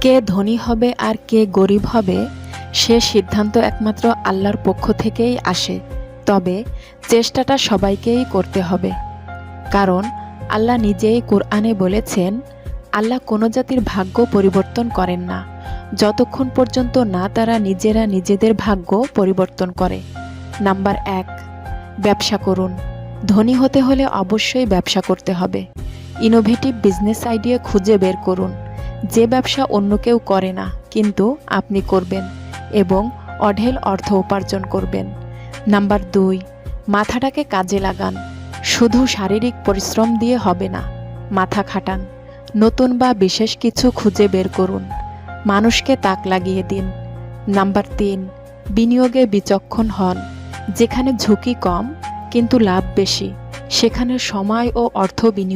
কে ধনী হবে আর কে গরিব হবে সে সিদ্ধান্ত একমাত্র আল্লাহর পক্ষ থেকেই আসে। তবে চেষ্টাটা সবাইকেই করতে হবে, কারণ আল্লাহ নিজেই কোরআনে বলেছেন, আল্লাহ কোনো জাতির ভাগ্য পরিবর্তন করেন না যতক্ষণ পর্যন্ত না তারা নিজেরা নিজেদের ভাগ্য পরিবর্তন করে। নাম্বার 1, ব্যবসা করুন। ধনী হতে হলে অবশ্যই ব্যবসা করতে হবে। ইনোভেটিভ বিজনেস আইডিয়া খুঁজে বের করুন, যে ব্যবসা অন্য কেউ করে না কিন্তু আপনি করবেন এবং অঢেল অর্থ উপার্জন করবেন। নাম্বার 2, মাথাটাকে কাজে লাগান। শুধু শারীরিক পরিশ্রম দিয়ে হবে না, মাথা খাটান। নতুন বা বিশেষ কিছু খুঁজে বের করুন, মানুষকে তাক লাগিয়ে দিন। নাম্বার 3, বিনিয়োগে বিচক্ষণ হন। যেখানে ঝুঁকি কম কিন্তু লাভ বেশি সেখানে সময় ও অর্থ বিনিয়োগ